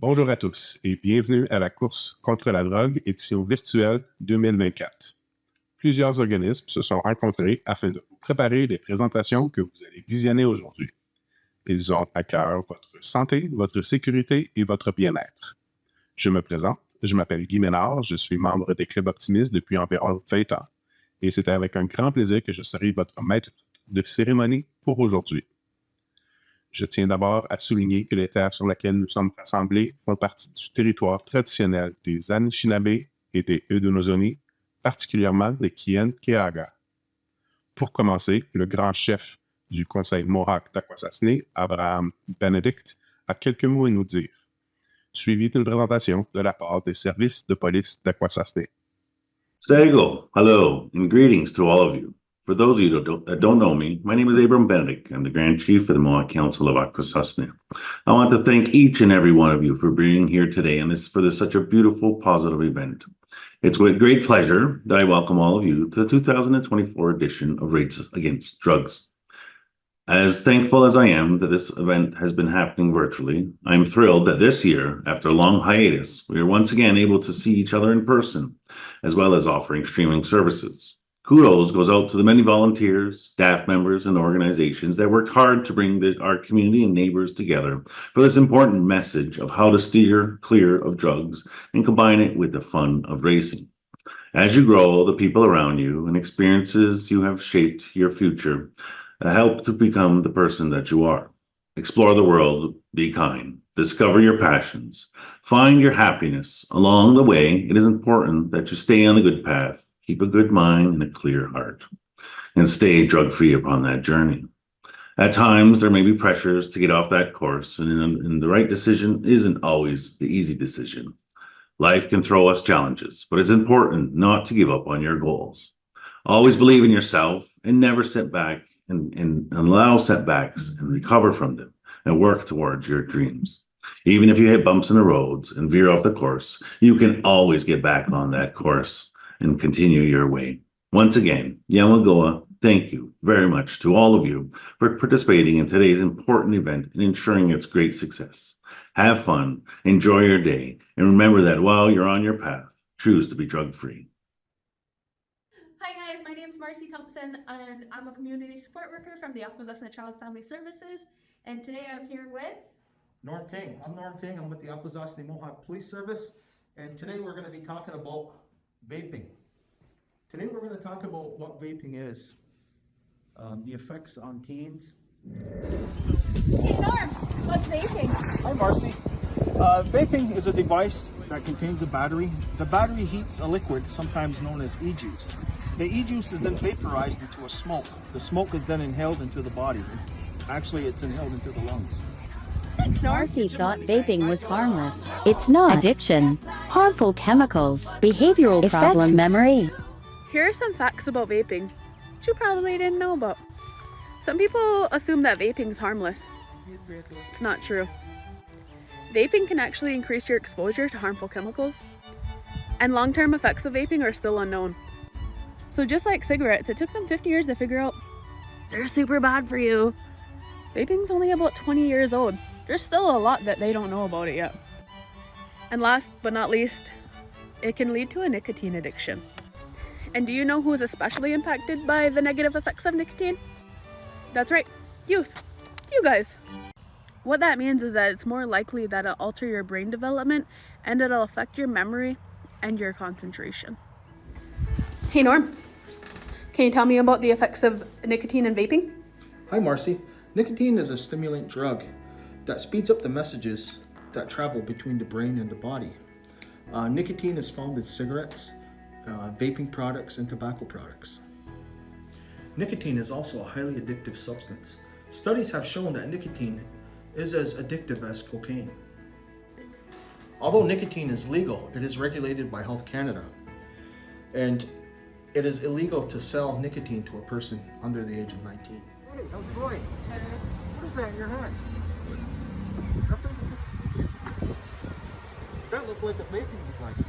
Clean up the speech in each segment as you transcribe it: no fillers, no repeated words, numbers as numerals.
Bonjour à tous et bienvenue à la course contre la drogue édition virtuelle 2024. Plusieurs organismes se sont rencontrés afin de vous préparer les présentations que vous allez visionner aujourd'hui. Ils ont à cœur votre santé, votre sécurité et votre bien-être. Je me présente, je m'appelle Guy Ménard, je suis membre des Clubs Optimistes depuis environ 20 ans et c'est avec un grand plaisir que je serai votre maître de cérémonie pour aujourd'hui. Je tiens d'abord à souligner que les terres sur lesquelles nous sommes rassemblés font partie du territoire traditionnel des Anishinaabe et des Haudenosaunee, particulièrement des Kien-Keaga. Pour commencer, le grand chef du Conseil Mohawk d'Akwesasne, Abraham Benedict, a quelques mots à nous dire, suivi d'une présentation de la part des services de police d'Akwesasne. Sego, hello, and greetings to all of you. For those of you that don't know me, my name is Abraham Benedict. I'm the Grand Chief of the Mohawk Council of Akwesasne. I want to thank each and every one of you for being here today and for such a beautiful, positive event. It's with great pleasure that I welcome all of you to the 2024 edition of Race Against Drugs. As thankful as I am that this event has been happening virtually, I'm thrilled that this year, after a long hiatus, we are once again able to see each other in person, as well as offering streaming services. Kudos goes out to the many volunteers, staff members, and organizations that worked hard to bring our community and neighbors together for this important message of how to steer clear of drugs and combine it with the fun of racing. As you grow, the people around you and experiences you have shaped your future help to become the person that you are. Explore the world, be kind, discover your passions, find your happiness. Along the way, it is important that you stay on the good path, keep a good mind and a clear heart, and stay drug-free upon that journey. At times, there may be pressures to get off that course, and the right decision isn't always the easy decision. Life can throw us challenges, but it's important not to give up on your goals. Always believe in yourself and never sit back and allow setbacks and recover from them and work towards your dreams. Even if you hit bumps in the roads and veer off the course, you can always get back on that course and continue your way. Once again, Yamagoa, thank you very much to all of you for participating in today's important event and ensuring its great success. Have fun, enjoy your day, and remember that while you're on your path, choose to be drug-free. Hi guys, my name is Marcy Thompson and I'm a community support worker from the Akwesasne Child Family Services, and today I'm here with Norm King. I'm Norm King. I'm with the Akwesasne Mohawk Police Service, and today we're going to be talking about vaping. Today we're going to talk about what vaping is, the effects on teens. Hey Norm, what's vaping? Hi Marcy. Vaping is a device that contains a battery. The battery heats a liquid, sometimes known as e-juice. The e-juice is then vaporized into a smoke. The smoke is then inhaled into the body. Actually, it's inhaled into the lungs. Thanks Norm. Marcy thought vaping was harmless. It's not. Addiction, harmful chemicals, behavioral problems, memory. Here are some facts about vaping that you probably didn't know about. Some people assume that vaping is harmless. It's not true. Vaping can actually increase your exposure to harmful chemicals, and long-term effects of vaping are still unknown. So just like cigarettes, it took them 50 years to figure out they're super bad for you. Vaping's only about 20 years old. There's still a lot that they don't know about it yet. And last but not least, it can lead to a nicotine addiction. And do you know who is especially impacted by the negative effects of nicotine? That's right, youth. You guys. What that means is that it's more likely that it'll alter your brain development and it'll affect your memory and your concentration. Hey Norm, can you tell me about the effects of nicotine and vaping? Hi Marcy. Nicotine is a stimulant drug that speeds up the messages that travel between the brain and the body. Nicotine is found in cigarettes, vaping products, and tobacco products. Nicotine is also a highly addictive substance. Studies have shown that nicotine is as addictive as cocaine. Although nicotine is legal, it is regulated by Health Canada, and it is illegal to sell nicotine to a person under the age of 19. Hey, how's it going? What is that in your hand? That looks like a vaping device.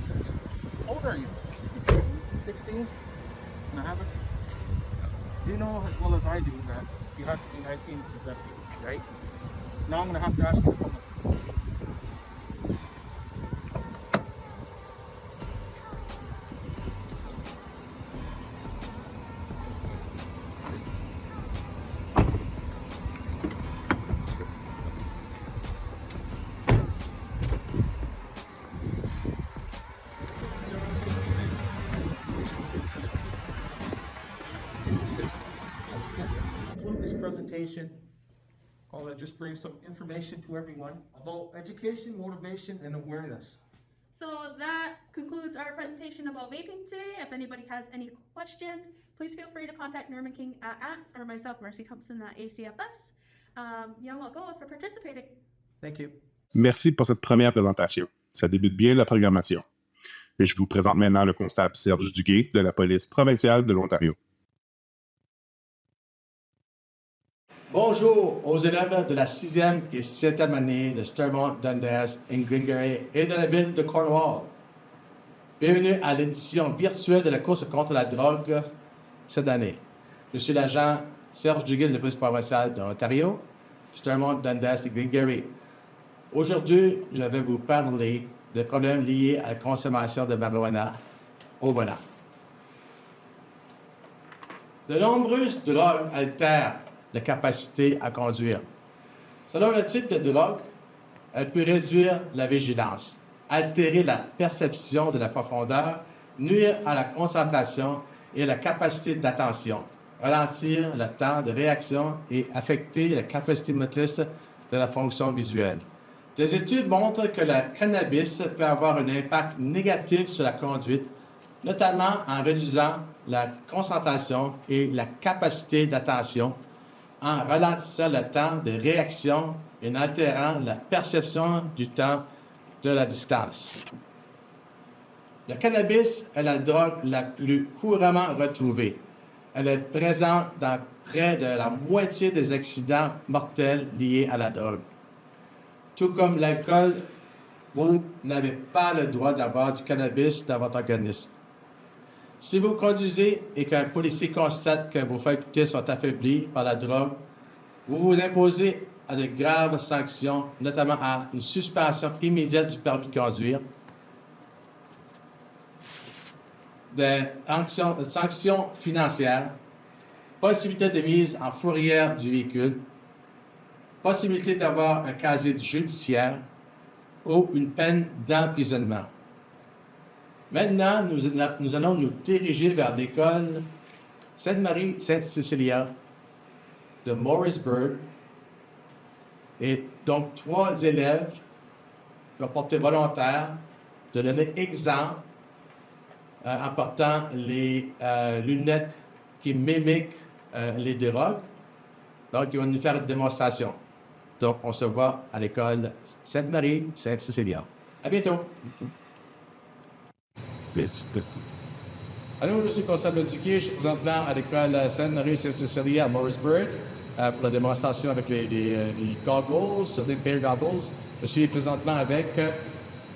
How old are you? 16? And I have it. You know as well as I do that you have to be 19 to possess it, right? Now I'm going to have to ask you a couple. presentation. I want to just bring some information to everyone about education, motivation, and awareness. So that concludes our presentation about vaping today. If anybody has any questions, please feel free to contact Norman King at ACTS or myself, Marcy Thompson at ACFS. Young Go for participating. Thank you. Merci pour cette première présentation. Ça débute bien la programmation. Et je vous présente maintenant le constable Serge Duguay de la police provinciale de l'Ontario. Bonjour aux élèves de la 6e et 7e année de Stormont, Dundas et Glengarry et de la ville de Cornwall. Bienvenue à l'édition virtuelle de la course contre la drogue cette année. Je suis l'agent Serge Duguay de la police provinciale de l'Ontario, Stormont, Dundas et Glengarry. Aujourd'hui, je vais vous parler des problèmes liés à la consommation de marijuana au volant. De nombreuses drogues altèrent la capacité à conduire. Selon le type de drogue, elle peut réduire la vigilance, altérer la perception de la profondeur, nuire à la concentration et la capacité d'attention, ralentir le temps de réaction et affecter la capacité motrice de la fonction visuelle. Des études montrent que le cannabis peut avoir un impact négatif sur la conduite, notamment en réduisant la concentration et la capacité d'attention, en ralentissant le temps de réaction et en altérant la perception du temps de la distance. Le cannabis est la drogue la plus couramment retrouvée. Elle est présente dans près de la moitié des accidents mortels liés à la drogue. Tout comme l'alcool, vous n'avez pas le droit d'avoir du cannabis dans votre organisme. Si vous conduisez et qu'un policier constate que vos facultés sont affaiblies par la drogue, vous vous imposez à de graves sanctions, notamment à une suspension immédiate du permis de conduire, des sanctions financières, possibilité de mise en fourrière du véhicule, possibilité d'avoir un casier judiciaire ou une peine d'emprisonnement. Maintenant, nous allons nous diriger vers l'école Sainte-Marie-Sainte-Cécilia de Morrisburg. Et donc, 3 élèves qui ont porté volontaire de donner exemple en portant les lunettes qui mimiquent les drogues. Donc, ils vont nous faire une démonstration. Donc, on se voit à l'école Sainte-Marie-Sainte-Cécilia. À bientôt! Allô, je suis constable Duguay. Je suis présentement à l'école Sainte-Marie-Sainte-Cécilia à Morrisburg pour la démonstration avec les goggles, les pair goggles. Je suis présentement avec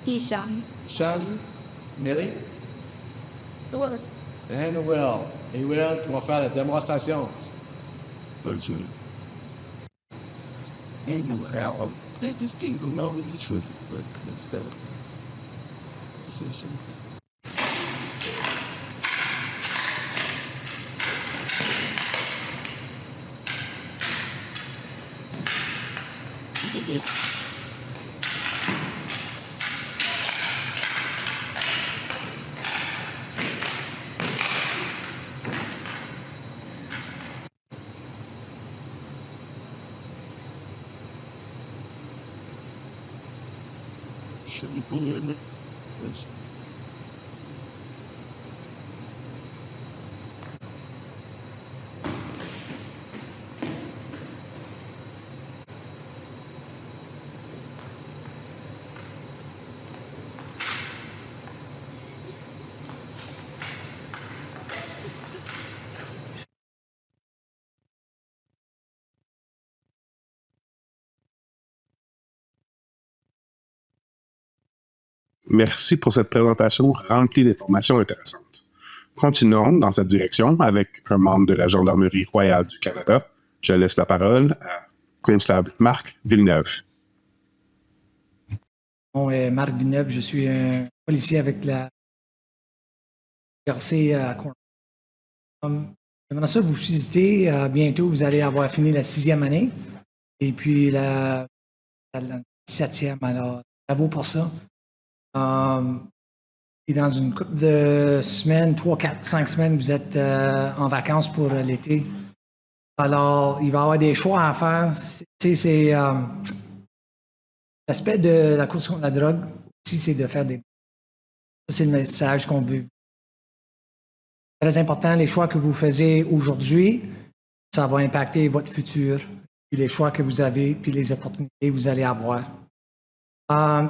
Ishan. Charles, Mary Will. et Will. Et Will qui vont faire la démonstration. Merci pour cette présentation remplie d'informations intéressantes. Continuons dans cette direction avec un membre de la Gendarmerie royale du Canada. Je laisse la parole à Constable Marc Villeneuve. Mon nom est Marc Villeneuve, je suis un policier avec la GRC à Cornwall. J'aimerais ça vous visiter. Bientôt, vous allez avoir fini la 6e année. Et puis la 7e, alors bravo pour ça. Et dans une couple de semaines, 3, 4, 5 semaines, vous êtes en vacances pour l'été. Alors, il va y avoir des choix à faire. C'est l'aspect de la course contre la drogue aussi, c'est de faire des... Ça, c'est le message qu'on veut. Très important, les choix que vous faisiez aujourd'hui, ça va impacter votre futur, puis les choix que vous avez, puis les opportunités que vous allez avoir. Quand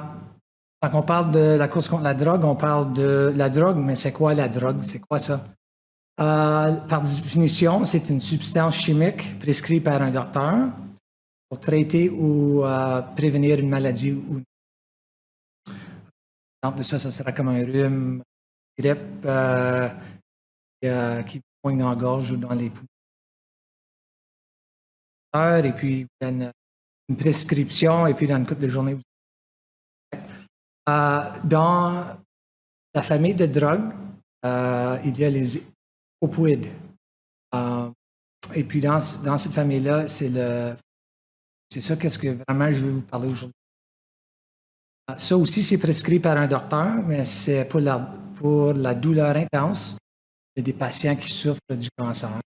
on parle de la course contre la drogue, on parle de la drogue, mais c'est quoi la drogue? C'est quoi ça? Par définition, c'est une substance chimique prescrite par un docteur pour traiter ou prévenir une maladie. Exemple de ça sera comme un rhume, une grippe qui poigne dans la gorge ou dans les poumons. Et puis, il donne une prescription, et puis dans une couple de journées, dans la famille de drogues, il y a les opioïdes. Et puis dans cette famille-là, c'est ça qu'est-ce que vraiment je veux vous parler aujourd'hui. Ça aussi, c'est prescrit par un docteur, mais c'est pour la douleur intense. Il y a des patients qui souffrent du cancer.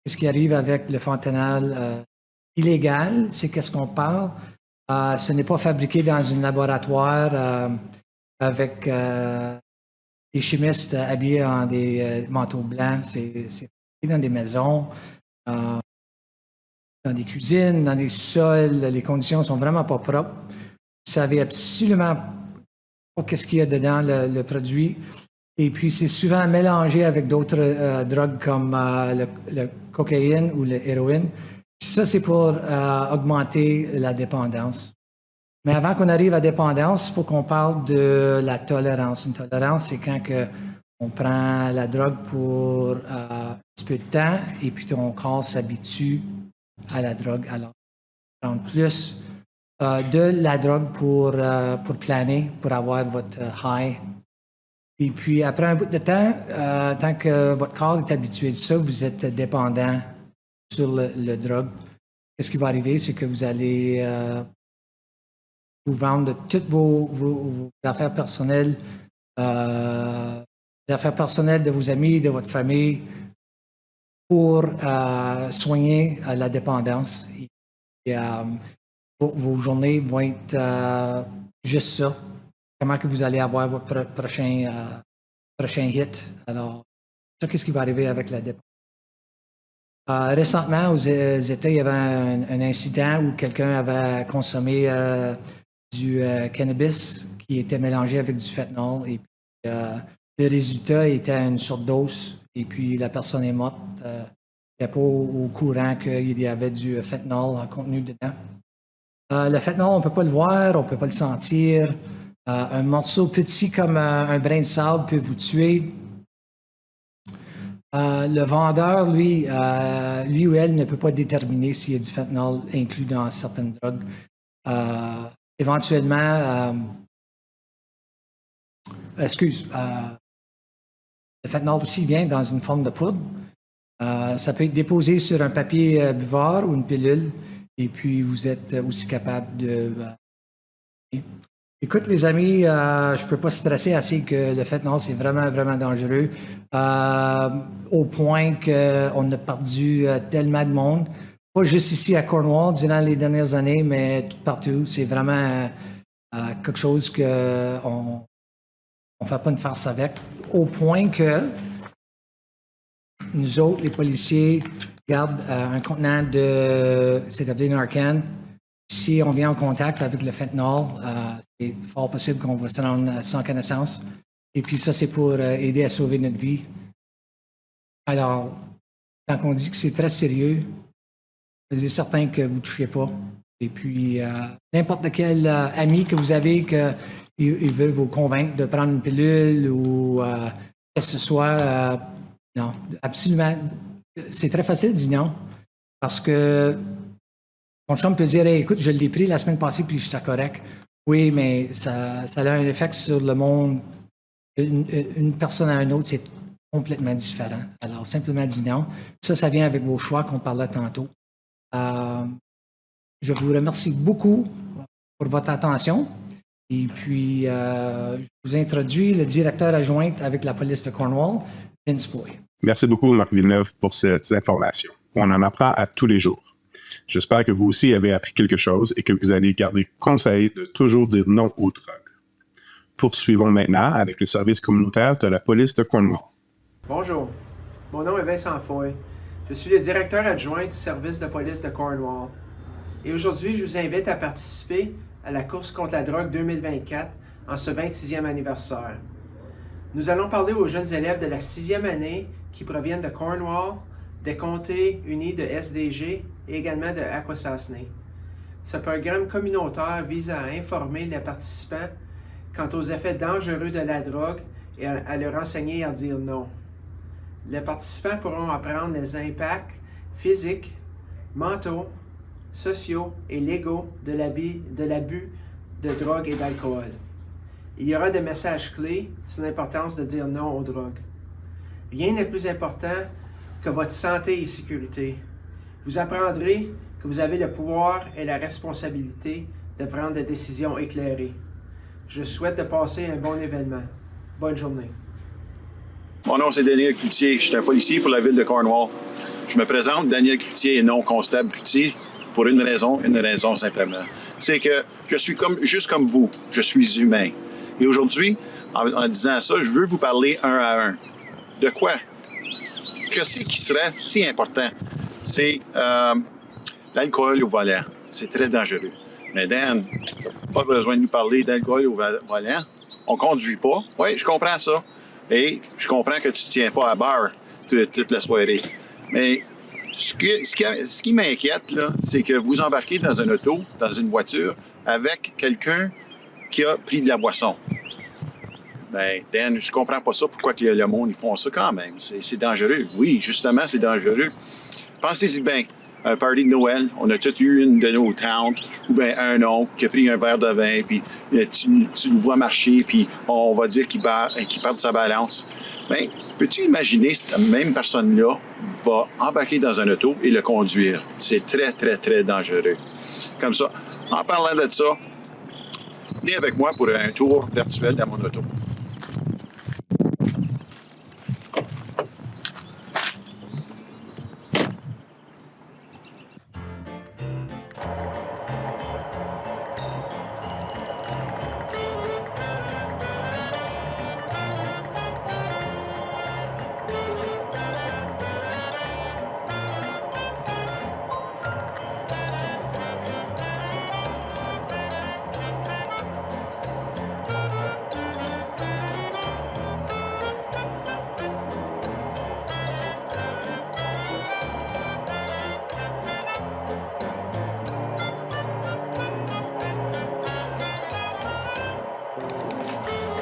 Qu'est-ce qui arrive avec le fentanyl illégal? C'est qu'est-ce qu'on parle? Ce n'est pas fabriqué dans un laboratoire avec des chimistes habillés en des manteaux blancs. C'est fabriqué dans des maisons, dans des cuisines, dans des sols. Les conditions sont vraiment pas propres. Vous savez absolument pas qu'est-ce qu'il y a dedans le produit. Et puis, c'est souvent mélangé avec d'autres drogues comme le cocaïne ou l'héroïne. Ça, c'est pour augmenter la dépendance. Mais avant qu'on arrive à la dépendance, il faut qu'on parle de la tolérance. Une tolérance, c'est quand on prend la drogue pour un petit peu de temps et puis ton corps s'habitue à la drogue. Alors, prendre plus de la drogue pour planer, pour avoir votre high. Et puis, après un bout de temps, tant que votre corps est habitué à ça, vous êtes dépendant sur le drogue. Qu'est-ce qui va arriver? C'est que vous allez vous vendre toutes vos affaires personnelles, les affaires personnelles de vos amis, de votre famille, pour soigner la dépendance. Et, vos journées vont être juste ça. Comment que vous allez avoir votre prochain hit. Alors, ça, qu'est-ce qui va arriver avec la dépendance? Récemment, aux États, il y avait un incident où quelqu'un avait consommé du cannabis qui était mélangé avec du fentanyl. Et puis, le résultat était une surdose. Et puis, la personne est morte. Elle n'était pas au courant qu'il y avait du fentanyl contenu dedans. Le fentanyl, on ne peut pas le voir, on ne peut pas le sentir. Un morceau petit comme un brin de sable peut vous tuer. Le vendeur, lui ou elle ne peut pas déterminer s'il y a du fentanyl inclus dans certaines drogues. Éventuellement, le fentanyl aussi vient dans une forme de poudre. Ça peut être déposé sur un papier buvard ou une pilule, et puis vous êtes aussi capable de... Écoute, les amis, je ne peux pas stresser assez que le fentanyl, c'est vraiment, vraiment dangereux, au point qu'on a perdu tellement de monde. Pas juste ici à Cornwall durant les dernières années, mais tout partout. C'est vraiment quelque chose qu'on ne fait pas une farce avec, au point que nous autres, les policiers, gardent un contenant de Narcan. Si on vient en contact avec le fentanyl, c'est fort possible qu'on va se rendre sans connaissance. Et puis ça, c'est pour aider à sauver notre vie. Alors, quand on dit que c'est très sérieux, soyez certain que vous ne touchez pas. Et puis, n'importe quel ami que vous avez qu'il veut vous convaincre de prendre une pilule ou que ce soit... non, absolument. C'est très facile de dire non. Parce que mon chum peut dire hey, écoute, je l'ai pris la semaine passée puis j'étais correct. Oui, mais ça a un effet sur le monde. Une personne à une autre, c'est complètement différent. Alors, simplement dis non. Ça vient avec vos choix qu'on parlait tantôt. Je vous remercie beaucoup pour votre attention. Et puis, je vous introduis le directeur adjoint avec la police de Cornwall, Vince Foy. Merci beaucoup, Marc Villeneuve, pour cette information. On en apprend à tous les jours. J'espère que vous aussi avez appris quelque chose et que vous allez garder conseil de toujours dire non aux drogues. Poursuivons maintenant avec le service communautaire de la police de Cornwall. Bonjour, mon nom est Vincent Foy. Je suis le directeur adjoint du service de police de Cornwall. Et aujourd'hui, je vous invite à participer à la course contre la drogue 2024 en ce 26e anniversaire. Nous allons parler aux jeunes élèves de la 6e année qui proviennent de Cornwall, des comtés unis de SDG et également de Akwesasne. Ce programme communautaire vise à informer les participants quant aux effets dangereux de la drogue et à leur enseigner à dire non. Les participants pourront apprendre les impacts physiques, mentaux, sociaux et légaux de l'abus de drogue et d'alcool. Il y aura des messages clés sur l'importance de dire non aux drogues. Rien n'est plus important que votre santé et sécurité. Vous apprendrez que vous avez le pouvoir et la responsabilité de prendre des décisions éclairées. Je souhaite de passer un bon événement. Bonne journée. Mon nom, c'est Daniel Cloutier. Je suis un policier pour la ville de Cornwall. Je me présente, Daniel Cloutier, et non constable Cloutier, pour une raison simplement. C'est que je suis juste comme vous. Je suis humain. Et aujourd'hui, en disant ça, je veux vous parler un à un. De quoi? Qu'est-ce qui serait si important? C'est l'alcool au volant. C'est très dangereux. Mais Dan, tu n'as pas besoin de nous parler d'alcool au volant. On ne conduit pas. Oui, je comprends ça. Et je comprends que tu ne tiens pas à barre toute la soirée. Mais ce qui m'inquiète, là, c'est que vous embarquez dans un auto, dans une voiture, avec quelqu'un qui a pris de la boisson. Ben, Dan, je comprends pas ça. Pourquoi que le monde, ils font ça quand même? C'est dangereux. Oui, justement, c'est dangereux. Pensez-y bien. Un party de Noël, on a tous eu une de nos tantes, ou bien un oncle qui a pris un verre de vin, puis tu le vois marcher, puis on va dire qu'il perd sa balance. Bien, peux-tu imaginer cette même personne-là va embarquer dans un auto et le conduire? C'est très, très, très dangereux. Comme ça, en parlant de ça, venez avec moi pour un tour virtuel dans mon auto.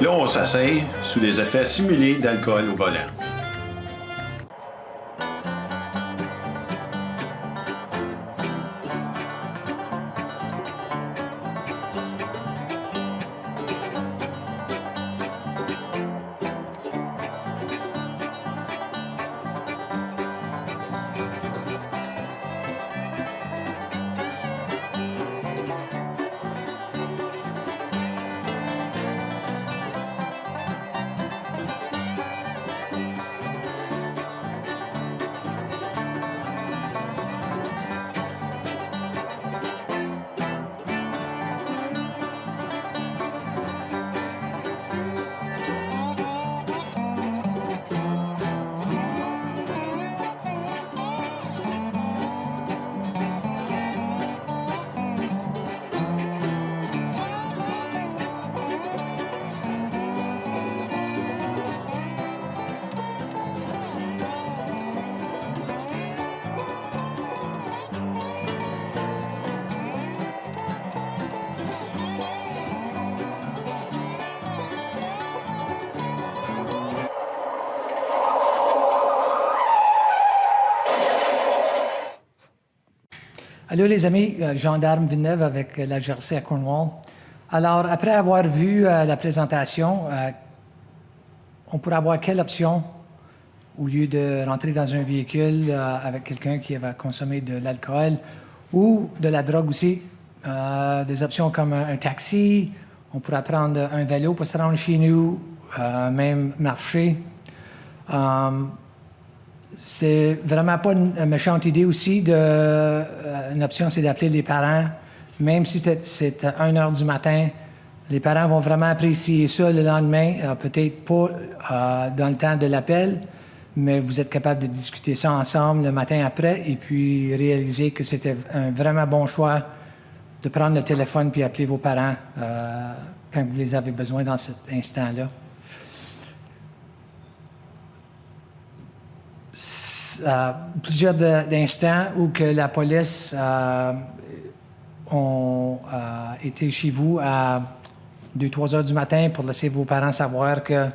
Là, on s'asseye sous les effets simulés d'alcool au volant. Allô les amis, gendarme Villeneuve avec la GRC à Cornwall. Alors, après avoir vu la présentation, on pourrait avoir quelle option au lieu de rentrer dans un véhicule avec quelqu'un qui va consommer de l'alcool ou de la drogue aussi? Des options comme un taxi, on pourrait prendre un vélo pour se rendre chez nous, même marcher. c'est vraiment pas une méchante idée aussi une option, c'est d'appeler les parents. Même si c'est à 1 heure du matin, les parents vont vraiment apprécier ça le lendemain, peut-être pas dans le temps de l'appel, mais vous êtes capable de discuter ça ensemble le matin après et puis réaliser que c'était un vraiment bon choix de prendre le téléphone puis appeler vos parents quand vous les avez besoin dans cet instant-là. Plusieurs d'instants où que la police ont été chez vous à 2-3 heures du matin pour laisser vos parents savoir que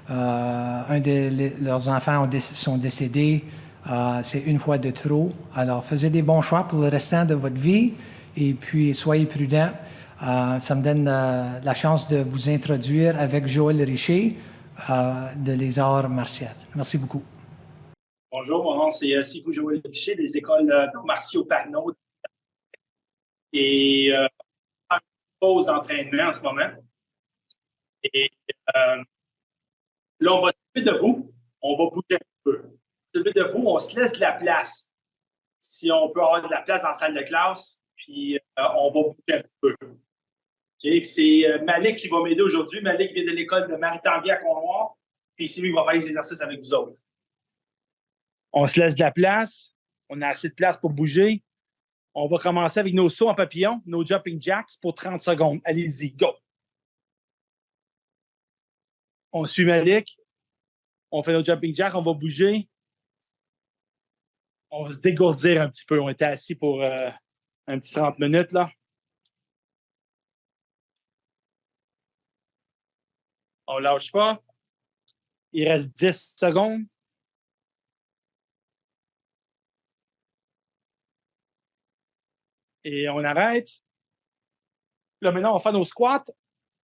un de leurs enfants sont décédés. C'est une fois de trop. Alors, faites des bons choix pour le restant de votre vie et puis soyez prudents. Ça me donne la chance de vous introduire avec Joël Richer de Les Arts martiaux. Merci beaucoup. Bonjour, mon nom c'est Sivou Joël Richer des écoles d'arts martiaux Pagno. Et en pause d'entraînement en ce moment. Et là, on va se lever debout, on va bouger un peu. Se lever debout, on se laisse de la place. Si on peut avoir de la place dans la salle de classe, puis on va bouger un petit peu. Okay? C'est Malik qui va m'aider aujourd'hui. Malik vient de l'école de Marie-Tanguy à Cornwall, puis c'est lui qui va faire les exercices avec vous autres. On se laisse de la place, on a assez de place pour bouger. On va commencer avec nos sauts en papillon, nos jumping jacks pour 30 secondes. Allez-y, go! On suit Malik. On fait nos jumping jacks, on va bouger. On va se dégourdir un petit peu. On était assis pour un petit 30 minutes, là. On ne lâche pas. Il reste 10 secondes. Et on arrête. Là, maintenant, on va faire nos squats,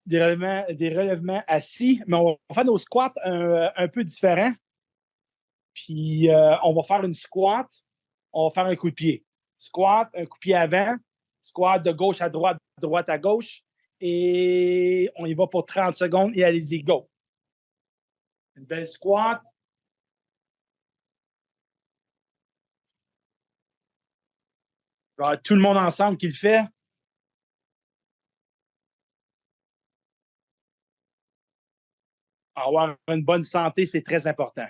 des relèvements assis, mais on va faire nos squats un peu différents. Puis, on va faire une squat, on va faire un coup de pied. Squat, un coup de pied avant, squat de gauche à droite, droite à gauche. Et on y va pour 30 secondes et allez-y, go. Une belle squat. Tout le monde ensemble qui le fait. Avoir une bonne santé, c'est très important.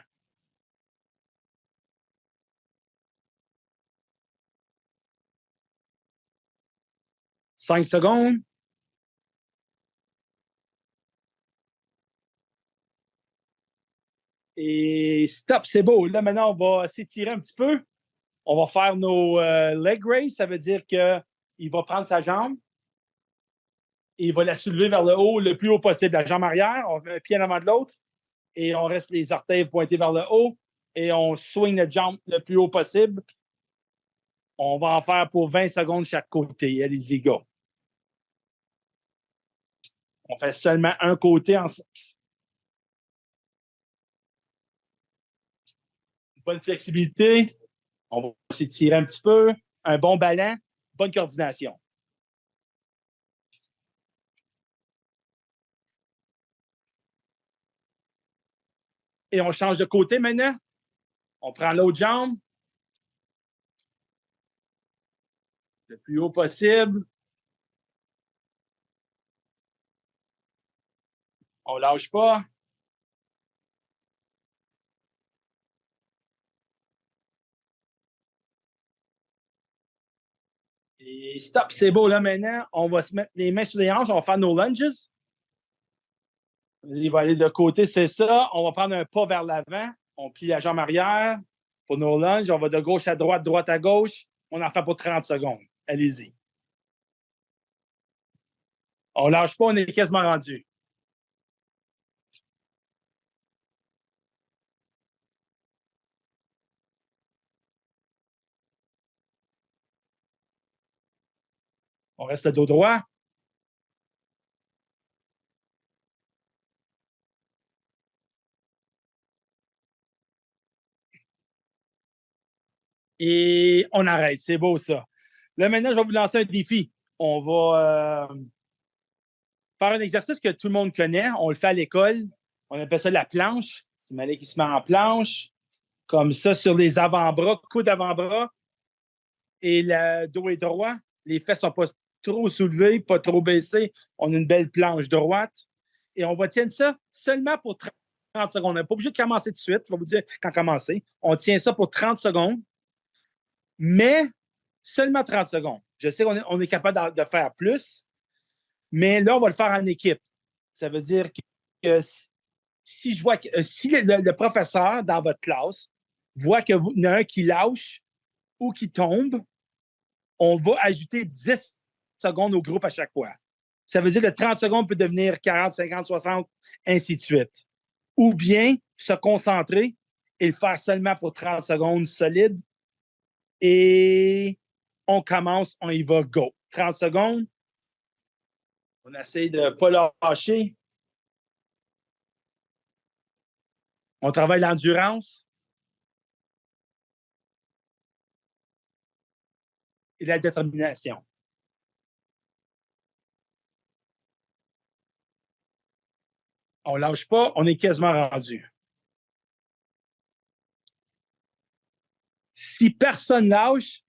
« 5 secondes. Et stop, c'est beau. Là, maintenant, on va s'étirer un petit peu. On va faire nos leg raise. Ça veut dire qu'il va prendre sa jambe et il va la soulever vers le haut, le plus haut possible. La jambe arrière, on met un pied en avant de l'autre et on reste les orteils pointés vers le haut et on swing notre jambe le plus haut possible. On va en faire pour 20 secondes chaque côté. Allez-y, go. On fait seulement un côté ensemble. Bonne flexibilité. On va s'étirer un petit peu. Un bon ballon. Bonne coordination. Et on change de côté maintenant. On prend l'autre jambe. Le plus haut possible. On ne lâche pas. Et stop, c'est beau là maintenant. On va se mettre les mains sur les hanches. On va faire nos lunges. Il va aller de côté, c'est ça. On va prendre un pas vers l'avant. On plie la jambe arrière pour nos lunges. On va de gauche à droite, droite à gauche. On en fait pour 30 secondes. Allez-y. On ne lâche pas, on est quasiment rendu. On reste le dos droit. Et on arrête. C'est beau, ça. Là, maintenant, je vais vous lancer un défi. On va faire un exercice que tout le monde connaît. On le fait à l'école. On appelle ça la planche. C'est Malik qui se met en planche. comme ça sur les avant-bras, coude avant-bras, et le dos est droit. Les fesses sont pas trop soulevées, pas trop baissées. On a une belle planche droite. Et on va tenir ça seulement pour 30 secondes. On n'est pas obligé de commencer tout de suite. Je vais vous dire quand commencer. On tient ça pour 30 secondes, mais seulement 30 secondes. Je sais qu'on est capable de faire plus, mais là, on va le faire en équipe. Ça veut dire que si je vois que si le professeur dans votre classe voit qu'il y en a un qui lâche ou qui tombe, on va ajouter 10 secondes au groupe à chaque fois. Ça veut dire que 30 secondes peut devenir 40, 50, 60, ainsi de suite. Ou bien se concentrer et le faire seulement pour 30 secondes solide. Et on commence, on y va, go. 30 secondes. On essaie de ne pas lâcher. On travaille l'endurance et la détermination. On ne lâche pas, on est quasiment rendu. Si personne lâche,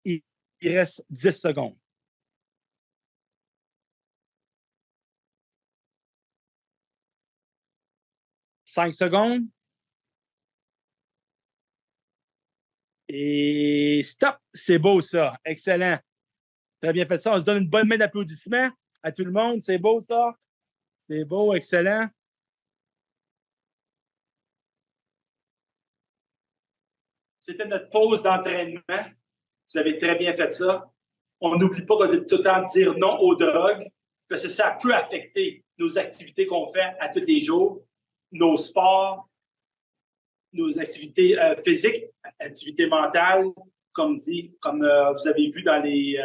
il reste 10 secondes. Cinq secondes. Et stop! C'est beau, ça. Excellent. Très bien fait ça. On se donne une bonne main d'applaudissement à tout le monde. C'est beau, ça. C'est beau, excellent. C'était notre pause d'entraînement. Vous avez très bien fait ça. On n'oublie pas de tout le temps dire non aux drogues, parce que ça peut affecter nos activités qu'on fait à tous les jours, nos sports, nos activités physiques, activités mentales, comme vous avez vu dans les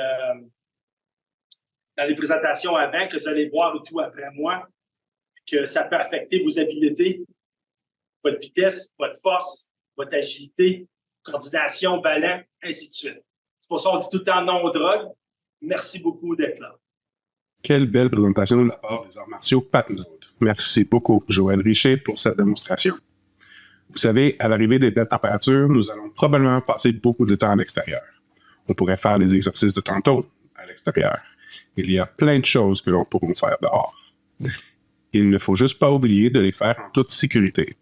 présentations avant, que vous allez voir et tout après moi, que ça peut affecter vos habiletés, votre vitesse, votre force, votre agilité, coordination, ballon, ainsi de suite. C'est pour ça qu'on dit tout le temps non aux drogues. Merci beaucoup d'être là. Quelle belle présentation de la part des arts martiaux Pat Node. Merci beaucoup, Joël Richer, pour cette démonstration. Vous savez, à l'arrivée des belles températures, nous allons probablement passer beaucoup de temps à l'extérieur. On pourrait faire les exercices de tantôt à l'extérieur. Il y a plein de choses que l'on pourrait faire dehors. Il ne faut juste pas oublier de les faire en toute sécurité.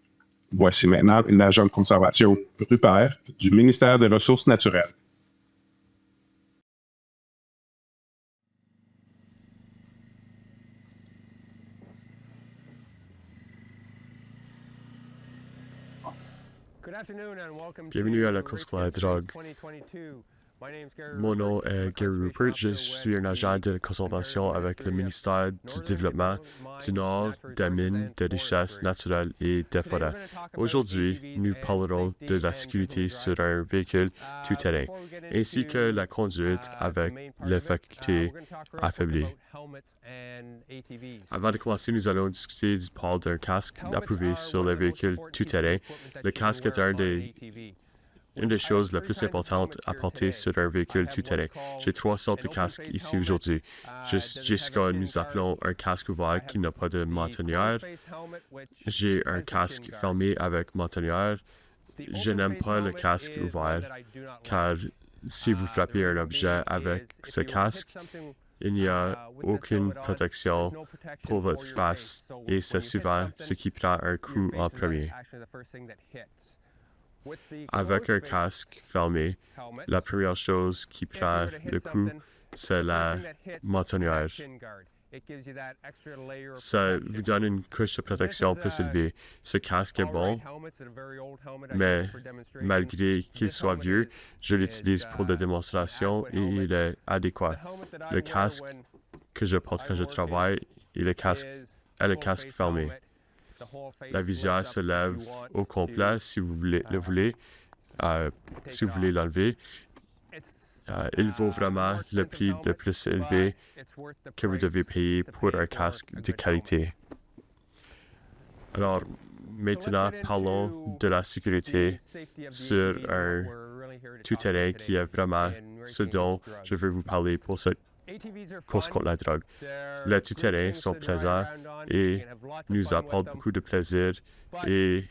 Voici maintenant une agent de conservation, Rupert, du ministère des Ressources naturelles. Bienvenue à la course contre la drogue. Mon nom est Gary Rupert. Je suis un agent de conservation avec le ministère du Développement du Nord, des mines, des richesses naturelles et des forêts. Aujourd'hui, nous parlerons de la sécurité sur un véhicule tout-terrain, ainsi que la conduite avec les facultés affaiblies. Avant de commencer, nous allons discuter du port d'un casque approuvé sur les véhicules tout-terrain. Le casque est une des choses les plus importantes à porter sur un véhicule tout-terrain. J'ai 3 sortes de casques ici aujourd'hui. J'ai ce que nous appelons un casque ouvert qui n'a pas de mentonnière. J'ai un casque fermé avec mentonnière. Je n'aime pas le casque ouvert, car si vous frappez un objet avec ce casque, il n'y a aucune protection pour votre face et c'est souvent ce qui prend un coup en premier. Avec un casque fermé, la première chose qui prend le coup, c'est la mentonnière. Ça vous donne une couche de protection plus élevée. Ce casque est bon, mais malgré qu'il soit vieux, je l'utilise pour des démonstrations et il est adéquat. Le casque que je porte quand je travaille est le casque fermé. La visière se lève au complet si vous voulez l'enlever. Il vaut vraiment le prix le plus élevé que vous devez payer pour un casque de qualité. Alors, maintenant, parlons de la sécurité sur un tout-terrain qui est vraiment ce dont je veux vous parler pour cette course contre la drogue. Les tout-terrains sont plaisants et nous apportent beaucoup de plaisir et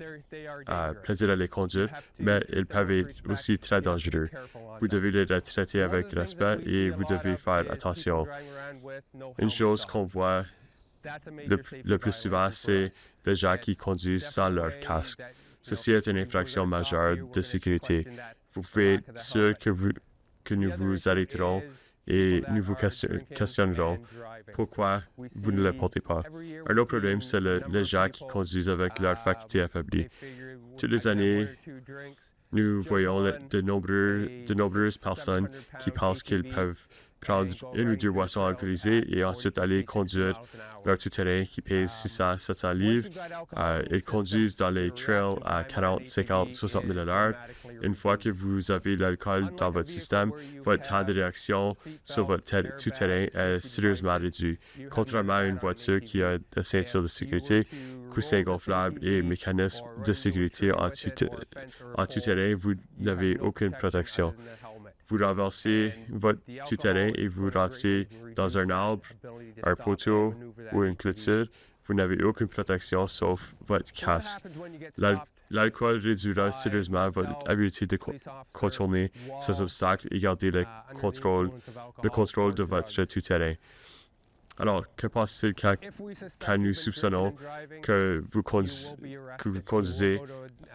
plaisir à les conduire, mais ils peuvent être aussi très dangereux. Vous devez les traiter avec respect et vous devez faire attention. Une chose qu'on voit le plus souvent, c'est des gens qui conduisent sans leur casque. Ceci est une infraction majeure de sécurité. Vous pouvez être sûr que nous vous arrêterons et nous vous questionnerons pourquoi vous ne le portez pas. Un autre problème, c'est les gens qui conduisent avec leur faculté affaiblie. Toutes les années, nous voyons de nombreuses personnes qui pensent qu'ils peuvent prendre une ou deux boissons alcoolisées et ensuite aller conduire leur tout-terrain qui pèse 600, 700 livres. Ils conduisent dans les trails à 40, 50, 60 000 à l'heure. Une fois que vous avez l'alcool dans votre système, votre temps de réaction sur votre tout-terrain est sérieusement réduit. Contrairement à une voiture qui a des ceintures de sécurité, coussins gonflables et mécanismes de sécurité en tout-terrain, vous n'avez aucune protection. Vous renversez votre tout-terrain et vous rentrez dans un arbre, un poteau ou une clôture, vous n'avez aucune protection sauf votre casque. L'alcool réduira sérieusement votre habilité de contourner ces obstacles et garder le contrôle de votre tout-terrain. Alors, que passe-t-il quand nous soupçonnons que vous conduisez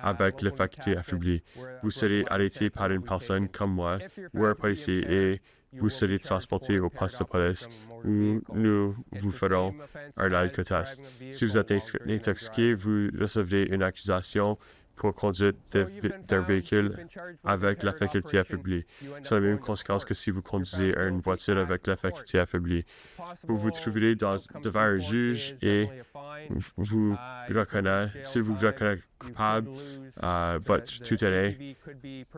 avec les facultés affaiblies? Vous serez arrêté par une personne comme moi ou un policier et vous serez transporté au poste de police où nous vous ferons un alcotest. Si vous êtes intoxiqué, vous recevrez une accusation pour conduite d'un véhicule avec la faculté affaiblie. C'est la même conséquence que si vous conduisez une voiture avec la faculté affaiblie. Vous vous trouverez devant un juge et s'il vous reconnaît coupable, votre tout-terrain,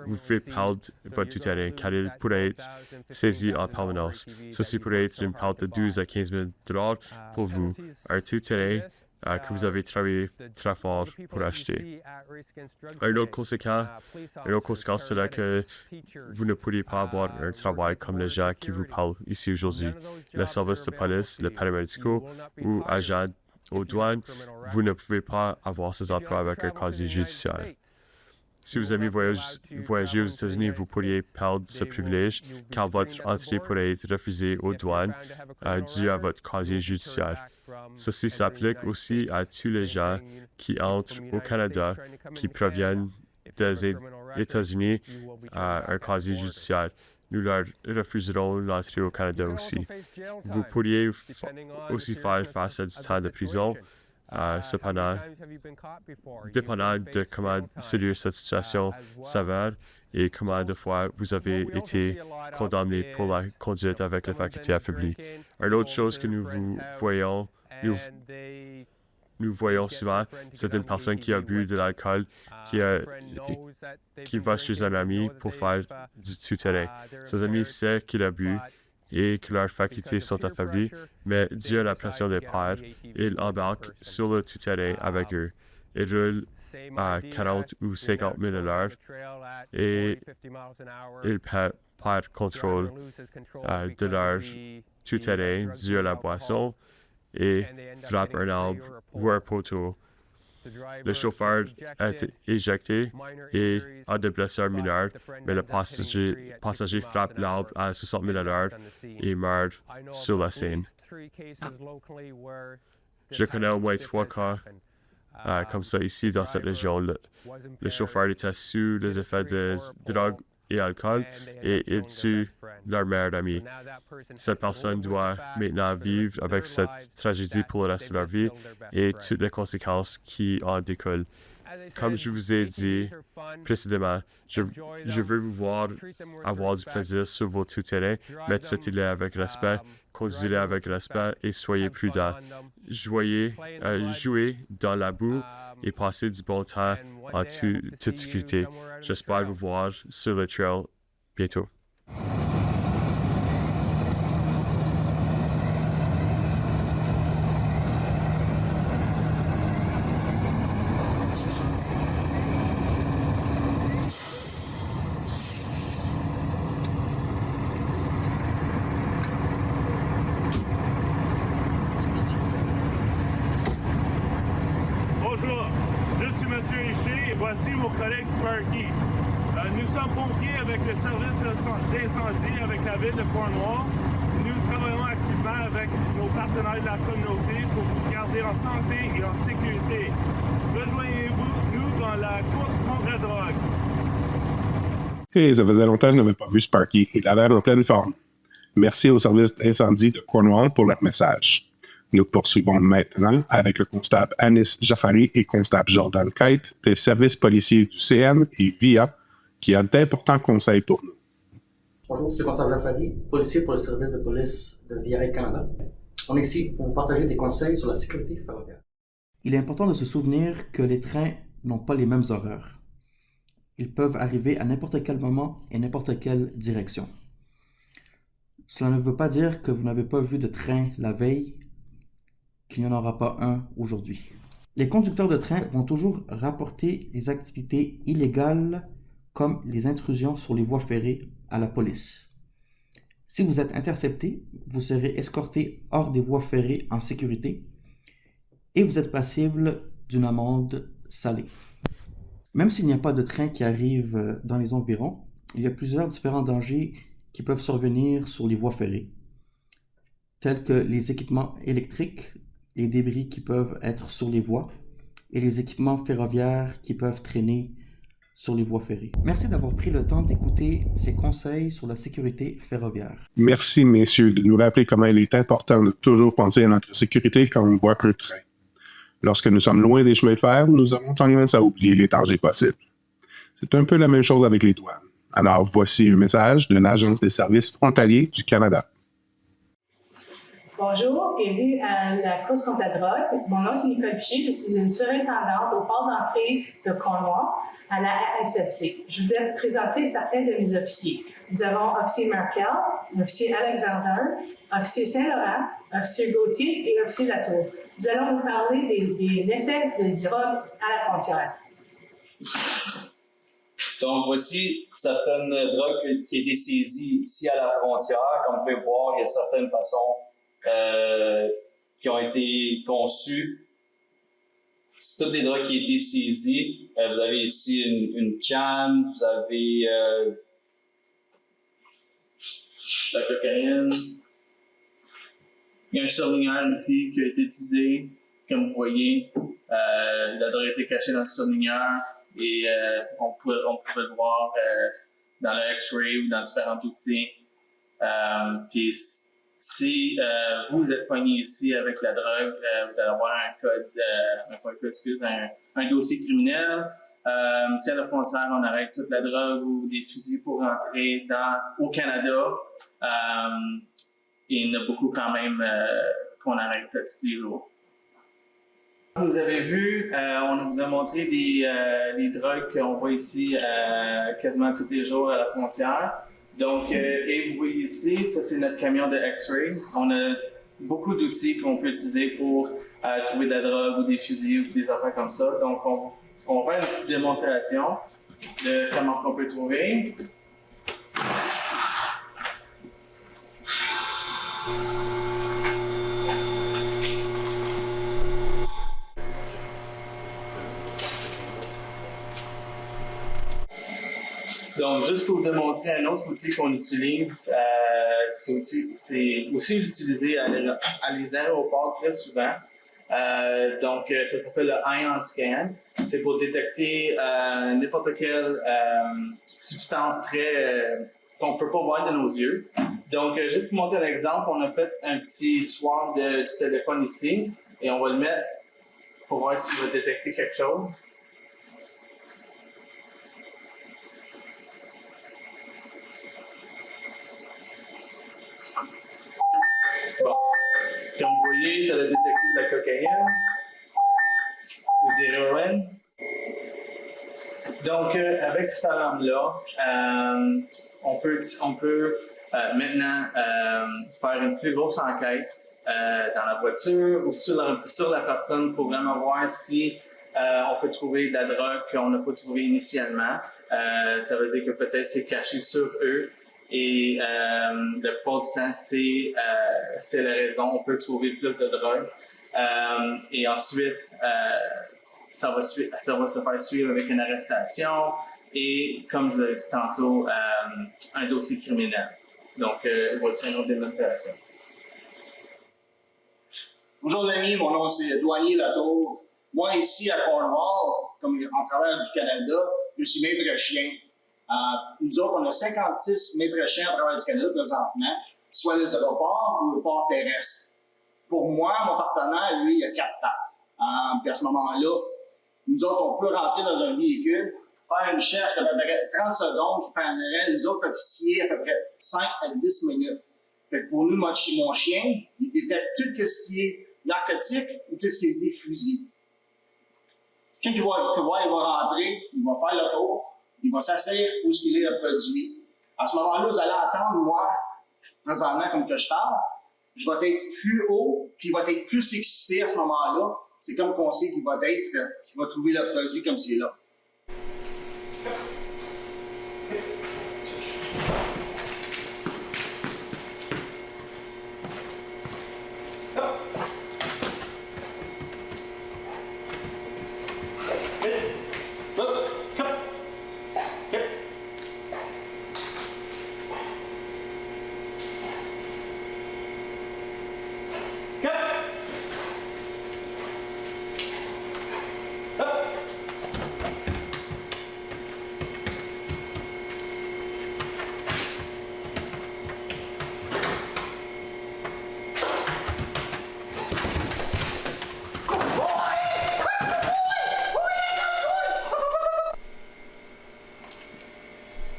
vous pouvez perdre votre tout-terrain car il pourrait être saisi en permanence. Ceci pourrait être une perte de 12 à 15 000 $ pour vous. Un tout-terrain que vous avez travaillé très fort pour acheter. Une autre conséquence serait que vous ne pourriez pas avoir un travail comme les gens qui vous parlent ici aujourd'hui. Les services de police, les paramédicaux ou agents aux douanes, vous ne pouvez pas avoir ces emplois avec un casier judiciaire. Si vous aimez voyager aux États-Unis, vous pourriez perdre ce privilège car votre entrée pourrait être refusée aux douanes dû à votre casier judiciaire. Ceci s'applique aussi à tous les gens qui entrent au Canada qui proviennent des États-Unis à un casier judiciaire. Nous leur refuserons l'entrée au Canada aussi. Vous pourriez aussi faire face à du temps de prison. Cependant, dépendant de comment sérieuse cette situation s'avère et comment de fois vous avez été condamné pour la conduite avec la faculté affaiblie. Une autre chose que nous voyons souvent, c'est une personne qui a bu de l'alcool, qui va chez un ami pour faire du tout-terrain. Ses amis savent qu'il a bu et que leurs facultés sont affaiblies, mais dû à la pression des pairs, ils embarquent sur le tout-terrain avec eux. Ils roulent à 40 ou 50 000 à l'heure et ils perdent contrôle de leur tout-terrain dû à la boisson et frappent un arbre ou un poteau. Le chauffeur est éjecté et a des blessures mineures, mais le passager frappe l'arbre à 60 000 à l'heure et meurt sur la scène. Je connais au moins 3 cas comme ça ici dans cette région. Le chauffeur était sous les effets de drogue et alcool et il tue leur meilleur ami. Cette personne doit maintenant vivre avec cette tragédie pour le reste de leur vie et toutes les conséquences qui en découlent. Comme je vous ai dit précédemment, je veux vous voir avoir du plaisir sur vos tout-terrains, mais traitez-les avec respect, conduisez-les avec respect et soyez prudents. Jouez dans la boue et passez du bon temps en toute sécurité. J'espère vous voir sur le trail bientôt. voici mon collègue Sparky. Nous sommes pompiers avec le service d'incendie avec la ville de Cornwall. Nous travaillons activement avec nos partenaires de la communauté pour vous garder en santé et en sécurité. Rejoignez-nous dans la course contre la drogue. Et ça faisait longtemps que je n'avais pas vu Sparky. Il a l'air en pleine forme. Merci au service d'incendie de Cornwall pour leur message. Nous poursuivons maintenant avec le constable Anis Jafari et constable Jordan Kite des services policiers du CN et VIA qui a d'importants conseils pour nous. Bonjour, c'est le constable Jafari, policier pour le service de police de VIA Canada. On est ici pour vous partager des conseils sur la sécurité ferroviaire. Il est important de se souvenir que les trains n'ont pas les mêmes horaires. Ils peuvent arriver à n'importe quel moment et n'importe quelle direction. Cela ne veut pas dire que vous n'avez pas vu de train la veille, qu'il n'y en aura pas un aujourd'hui. Les conducteurs de train vont toujours rapporter les activités illégales comme les intrusions sur les voies ferrées à la police. Si vous êtes intercepté, vous serez escorté hors des voies ferrées en sécurité et vous êtes passible d'une amende salée. Même s'il n'y a pas de train qui arrive dans les environs, il y a plusieurs différents dangers qui peuvent survenir sur les voies ferrées, tels que les équipements électriques, les débris qui peuvent être sur les voies et les équipements ferroviaires qui peuvent traîner sur les voies ferrées. Merci d'avoir pris le temps d'écouter ces conseils sur la sécurité ferroviaire. Merci, messieurs, de nous rappeler comment il est important de toujours penser à notre sécurité quand on voit un train. Lorsque nous sommes loin des chemins de fer, nous avons tendance à oublier les dangers possibles. C'est un peu la même chose avec les douanes. Alors, voici un message de l'Agence des services frontaliers du Canada. Bonjour, bienvenue à la course contre la drogue. Mon nom c'est Nicole Piché, je suis une surintendante au port d'entrée de Cornwall à la ASFC. Je voudrais vous présenter certains de mes officiers. Nous avons officier Markel, officier Alexander, officier Saint-Laurent, officier Gauthier et officier Latour. Nous allons vous parler des effets de drogue à la frontière. Donc, voici certaines drogues qui ont été saisies ici à la frontière. Comme vous pouvez voir, il y a certaines façons qui ont été conçues. C'est toutes des drogues qui ont été saisies. Vous avez ici une canne, vous avez la cocaïne. Il y a un surligneur ici qui a été utilisé, comme vous voyez. La drogue a été cachée dans le surligneur et on pouvait le voir dans le X-ray ou dans différents outils. Puis si vous êtes pogné ici avec la drogue, vous allez avoir un dossier criminel. Si à la frontière on arrête toute la drogue ou des fusils pour rentrer au Canada, il y en a beaucoup quand même qu'on arrête tous les jours. Vous avez vu, on vous a montré des drogues qu'on voit ici quasiment tous les jours à la frontière. Donc, et vous voyez ici, ça c'est notre camion de X-ray. On a beaucoup d'outils qu'on peut utiliser pour trouver de la drogue ou des fusils ou des affaires comme ça. Donc, on va faire une petite démonstration de comment on peut trouver. Donc, juste pour vous démontrer un autre outil qu'on utilise, c'est aussi utilisé à les aéroports très souvent. Donc, ça s'appelle le Ion Scan. C'est pour détecter n'importe quelle substance qu'on ne peut pas voir de nos yeux. Donc, juste pour montrer un exemple, on a fait un petit swab du téléphone ici et on va le mettre pour voir s'il va détecter quelque chose. Bon, comme vous voyez, ça a détecté de la cocaïne ou de l'héroïne. Donc, avec cette alarme-là, on peut maintenant faire une plus grosse enquête dans la voiture ou sur la personne pour vraiment voir si on peut trouver de la drogue qu'on n'a pas trouvée initialement. Ça veut dire que peut-être c'est caché sur eux. Et la plupart du temps, c'est la raison. On peut trouver plus de drogue. Et ensuite, ça va se faire suivre avec une arrestation et, comme je vous l'ai dit tantôt, un dossier criminel. Donc, voici un autre démonstration. Bonjour les amis, mon nom c'est Douanier Latour. Moi ici à Cornwall, comme en travers du Canada, je suis maître chien. Nous autres, on a 56 maîtres chiens à travers du Canada présentement, soit les aéroports ou le port terrestre. Pour moi, mon partenaire, lui, il a 4 pattes. Puis à ce moment-là, nous autres, on peut rentrer dans un véhicule, faire une recherche d'à peu près 30 secondes qui prendrait les autres officiers à peu près 5 à 10 minutes. Fait que pour nous, mon chien, il détecte tout ce qui est narcotique ou tout ce qui est des fusils. Quand il va rentrer, il va faire le tour, il va s'asseoir où est-ce qu'il est le produit. À ce moment-là, vous allez entendre, moi, présentement, comme que je parle, je vais être plus haut, puis il va être plus excité à ce moment-là. C'est comme qu'on sait qu'il va trouver le produit comme c'est là.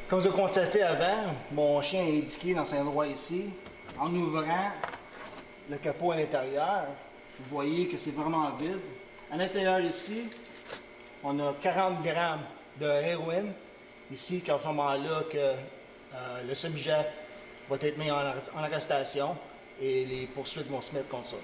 Comme je l'ai constaté avant, mon chien est indiqué dans cet endroit ici. En ouvrant le capot à l'intérieur, vous voyez que c'est vraiment vide. À l'intérieur ici, on a 40 grammes de héroïne. Ici, qu'à ce moment-là, que le subjet va être mis en arrestation et les poursuites vont se mettre contre ça.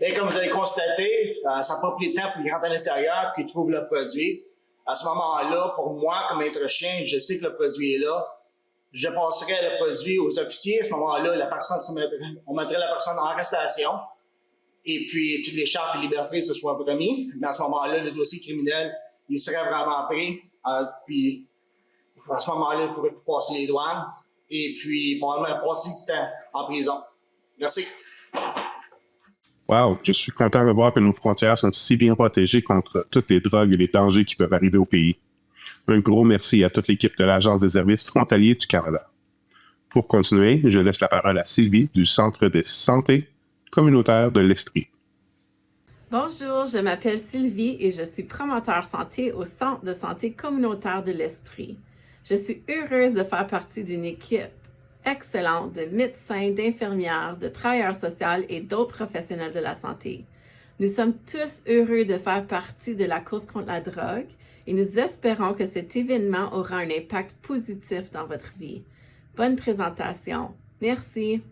Et comme vous avez constaté, ça n'a pas pris de temps pour qu'il rentre à l'intérieur et qu'il trouve le produit. À ce moment-là, pour moi, comme maître chien, je sais que le produit est là. Je passerai le produit aux officiers. À ce moment-là, on mettrait la personne en arrestation. Et puis, toutes les chartes de liberté se soient remis. Mais à ce moment-là, le dossier criminel, il serait vraiment pris. Puis, à ce moment-là, il pourrait passer les douanes. Et puis, probablement passer du temps en prison. Merci. Wow, je suis content de voir que nos frontières sont si bien protégées contre toutes les drogues et les dangers qui peuvent arriver au pays. Un gros merci à toute l'équipe de l'Agence des services frontaliers du Canada. Pour continuer, je laisse la parole à Sylvie du Centre de santé communautaire de l'Estrie. Bonjour, je m'appelle Sylvie et je suis promoteur santé au Centre de santé communautaire de l'Estrie. Je suis heureuse de faire partie d'une équipe excellente de médecins, d'infirmières, de travailleurs sociaux et d'autres professionnels de la santé. Nous sommes tous heureux de faire partie de la course contre la drogue et nous espérons que cet événement aura un impact positif dans votre vie. Bonne présentation. Merci.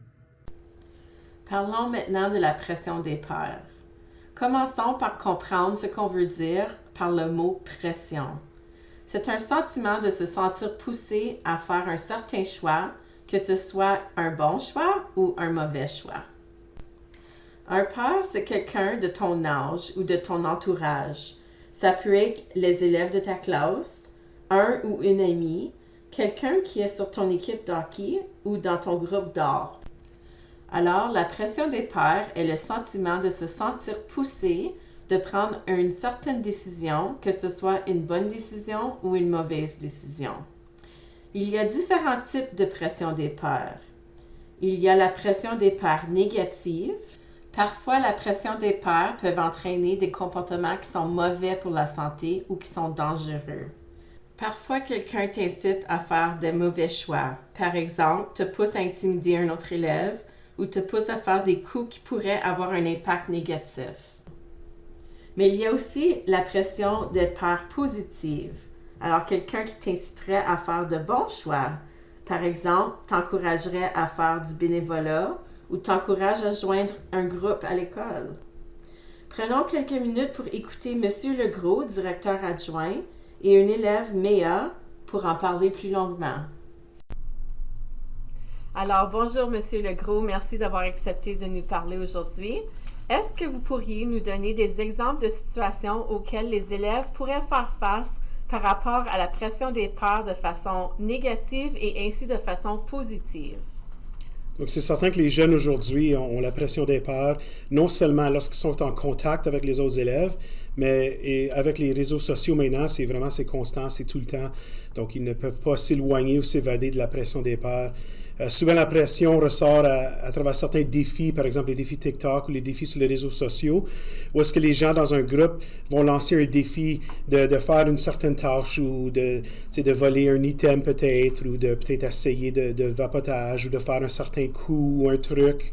Parlons maintenant de la pression des pairs. Commençons par comprendre ce qu'on veut dire par le mot pression. C'est un sentiment de se sentir poussé à faire un certain choix, que ce soit un bon choix ou un mauvais choix. Un pair, c'est quelqu'un de ton âge ou de ton entourage. Ça peut être les élèves de ta classe, un ou une amie, quelqu'un qui est sur ton équipe d'hockey ou dans ton groupe d'art. Alors, la pression des pairs est le sentiment de se sentir poussé de prendre une certaine décision, que ce soit une bonne décision ou une mauvaise décision. Il y a différents types de pression des pairs. Il y a la pression des pairs négative. Parfois, la pression des pairs peut entraîner des comportements qui sont mauvais pour la santé ou qui sont dangereux. Parfois, quelqu'un t'incite à faire des mauvais choix. Par exemple, te pousse à intimider un autre élève ou te pousse à faire des coups qui pourraient avoir un impact négatif. Mais il y a aussi la pression des pairs positives. Alors, quelqu'un qui t'inciterait à faire de bons choix, par exemple, t'encouragerait à faire du bénévolat ou t'encourage à joindre un groupe à l'école. Prenons quelques minutes pour écouter M. Legros, directeur adjoint, et un élève, Méa, pour en parler plus longuement. Alors, bonjour M. Legros, merci d'avoir accepté de nous parler aujourd'hui. Est-ce que vous pourriez nous donner des exemples de situations auxquelles les élèves pourraient faire face par rapport à la pression des pairs de façon négative et ainsi de façon positive? Donc, c'est certain que les jeunes aujourd'hui ont la pression des pairs, non seulement lorsqu'ils sont en contact avec les autres élèves, mais avec les réseaux sociaux maintenant, c'est constant, c'est tout le temps. Donc, ils ne peuvent pas s'éloigner ou s'évader de la pression des pairs. Souvent, la pression ressort à travers certains défis, par exemple les défis TikTok ou les défis sur les réseaux sociaux, où est-ce que les gens dans un groupe vont lancer un défi de faire une certaine tâche ou de voler un item peut-être, ou de peut-être essayer de vapotage ou de faire un certain coup ou un truc.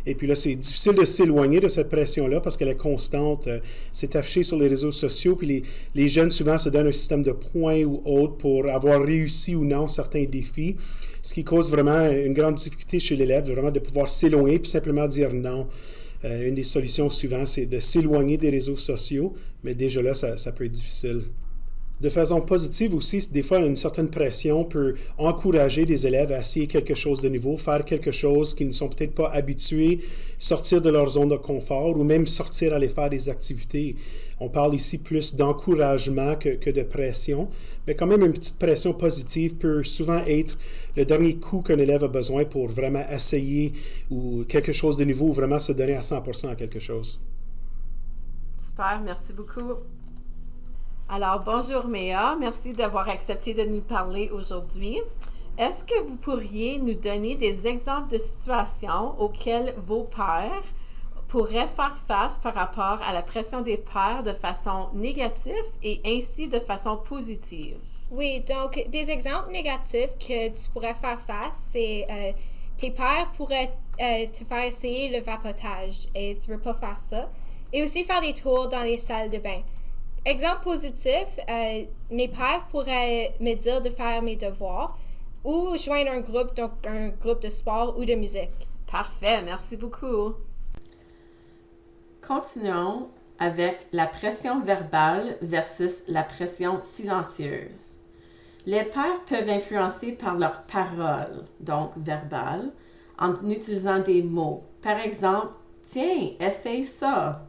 Et puis là, c'est difficile de s'éloigner de cette pression-là parce qu'elle est constante. C'est affiché sur les réseaux sociaux, puis les jeunes souvent se donnent un système de points ou autre pour avoir réussi ou non certains défis, ce qui cause vraiment une grande difficulté chez l'élève, vraiment de pouvoir s'éloigner puis simplement dire non. Une des solutions souvent, c'est de s'éloigner des réseaux sociaux, mais déjà là, ça peut être difficile. De façon positive aussi, des fois, une certaine pression peut encourager les élèves à essayer quelque chose de nouveau, faire quelque chose qu'ils ne sont peut-être pas habitués, sortir de leur zone de confort ou même sortir aller faire des activités. On parle ici plus d'encouragement que de pression, mais quand même une petite pression positive peut souvent être le dernier coup qu'un élève a besoin pour vraiment essayer ou quelque chose de nouveau ou vraiment se donner à 100% à quelque chose. Super, merci beaucoup. Alors, bonjour Méa, merci d'avoir accepté de nous parler aujourd'hui. Est-ce que vous pourriez nous donner des exemples de situations auxquelles vos pairs pourraient faire face par rapport à la pression des pairs de façon négative et ainsi de façon positive? Oui, donc des exemples négatifs que tu pourrais faire face, c'est tes pairs pourraient te faire essayer le vapotage et tu ne veux pas faire ça. Et aussi faire des tours dans les salles de bain. Exemple positif, mes pères pourraient me dire de faire mes devoirs ou joindre un groupe, donc un groupe de sport ou de musique. Parfait, merci beaucoup. Continuons avec la pression verbale versus la pression silencieuse. Les pairs peuvent influencer par leurs paroles, donc verbales, en utilisant des mots. Par exemple, « Tiens, essaye ça »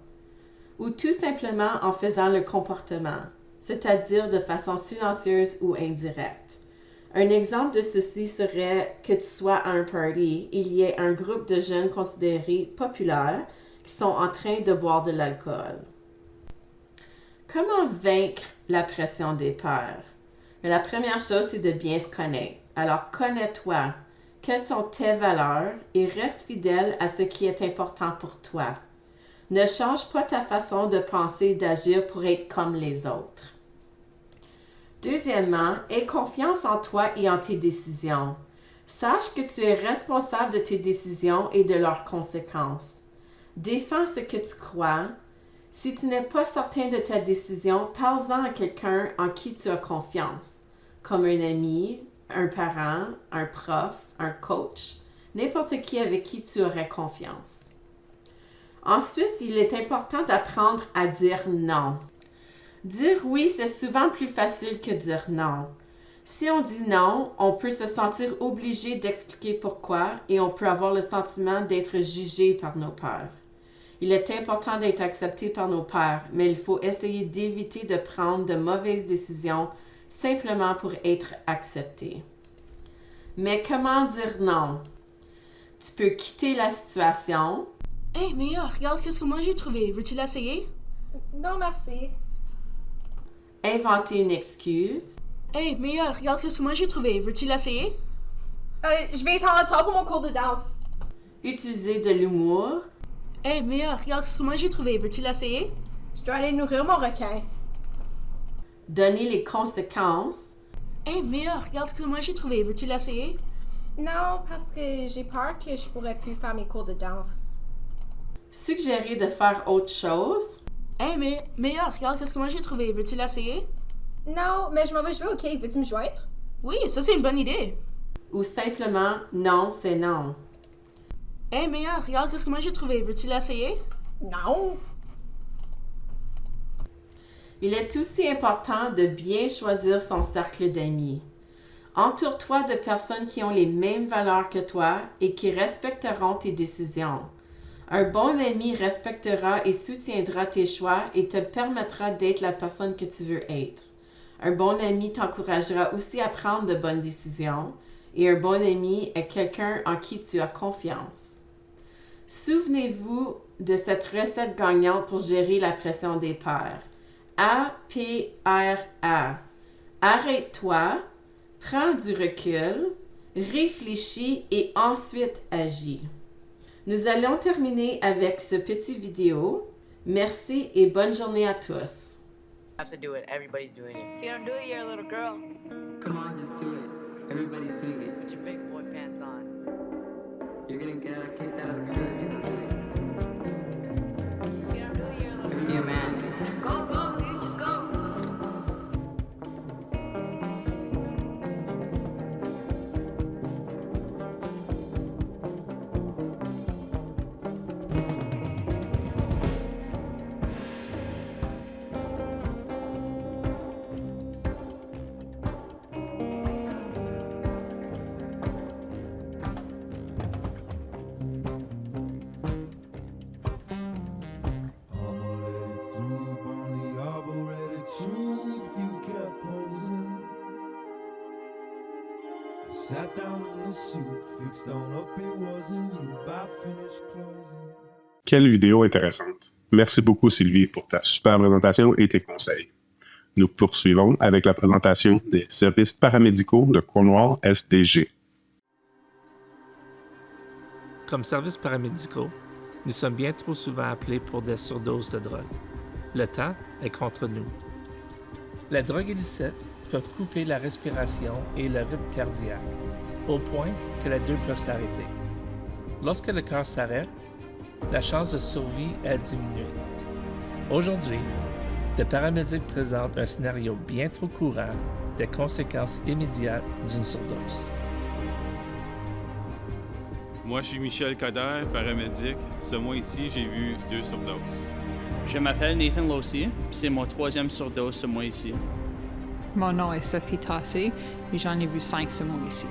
ou tout simplement en faisant le comportement, c'est-à-dire de façon silencieuse ou indirecte. Un exemple de ceci serait que tu sois à un party, il y ait un groupe de jeunes considérés populaires qui sont en train de boire de l'alcool. Comment vaincre la pression des pairs? Mais la première chose, c'est de bien se connaître. Alors, connais-toi. Quelles sont tes valeurs et reste fidèle à ce qui est important pour toi. Ne change pas ta façon de penser et d'agir pour être comme les autres. Deuxièmement, aie confiance en toi et en tes décisions. Sache que tu es responsable de tes décisions et de leurs conséquences. Défends ce que tu crois. Si tu n'es pas certain de ta décision, parle-en à quelqu'un en qui tu as confiance, comme un ami, un parent, un prof, un coach, n'importe qui avec qui tu aurais confiance. Ensuite, il est important d'apprendre à dire non. Dire oui, c'est souvent plus facile que dire non. Si on dit non, on peut se sentir obligé d'expliquer pourquoi et on peut avoir le sentiment d'être jugé par nos pairs. Il est important d'être accepté par nos pairs, mais il faut essayer d'éviter de prendre de mauvaises décisions simplement pour être accepté. Mais comment dire non? Tu peux quitter la situation. Hey, Mia, regarde ce que moi j'ai trouvé. Veux-tu l'essayer? Non, merci. Inventer une excuse. Hey, Mia, regarde ce que moi j'ai trouvé. Veux-tu l'essayer? Je vais être en retard pour mon cours de danse. Utiliser de l'humour. Hey, Mia, regarde ce que moi j'ai trouvé. Veux-tu l'essayer? Je dois aller nourrir mon requin. Donner les conséquences. Hey, Mia, regarde ce que moi j'ai trouvé. Veux-tu l'essayer? Non, parce que j'ai peur que je pourrais plus faire mes cours de danse. Suggérer de faire autre chose. Hey, Mia, regarde ce que moi j'ai trouvé. Veux-tu l'essayer? Non, mais je m'en vais jouer au quai. Veux-tu me joindre? Oui, ça c'est une bonne idée. Ou simplement, non, c'est non. Hey, Mia, regarde ce que moi j'ai trouvé. Veux-tu l'essayer? Non. Il est aussi important de bien choisir son cercle d'amis. Entoure-toi de personnes qui ont les mêmes valeurs que toi et qui respecteront tes décisions. Un bon ami respectera et soutiendra tes choix et te permettra d'être la personne que tu veux être. Un bon ami t'encouragera aussi à prendre de bonnes décisions et un bon ami est quelqu'un en qui tu as confiance. Souvenez-vous de cette recette gagnante pour gérer la pression des pairs. APRA. Arrête-toi, prends du recul, réfléchis et ensuite agis. Nous allons terminer avec ce petit vidéo. Merci et bonne journée à tous. Have to do it. Everybody's doing it. If you don't do it, you're a little girl. Come on, just do it. Everybody's doing it. Put your big boy pants on. You're gonna get kicked out of the crib. You don't do it. If you don't do it, you're a little girl. Be a man. Go, dude, just go. Sat down in the suit, fixed on up it wasn't you, by finished closing. Quelle vidéo intéressante. Merci beaucoup Sylvie pour ta super présentation et tes conseils. Nous poursuivons avec la présentation des services paramédicaux de Cornwall SDG. Comme services paramédicaux, nous sommes bien trop souvent appelés pour des surdoses de drogue. Le temps est contre nous. La drogue illicite peuvent couper la respiration et le rythme cardiaque, au point que les deux peuvent s'arrêter. Lorsque le cœur s'arrête, la chance de survie est diminuée. Aujourd'hui, des paramédics présentent un scénario bien trop courant des conséquences immédiates d'une surdose. Moi, je suis Michel Coder, paramédic. Ce mois-ci, j'ai vu 2 surdoses. Je m'appelle Nathan Lossi, c'est mon 3e surdose ce mois-ci. Mon nom est Sophie Tassé et j'en ai vu 5 ce mois-ci.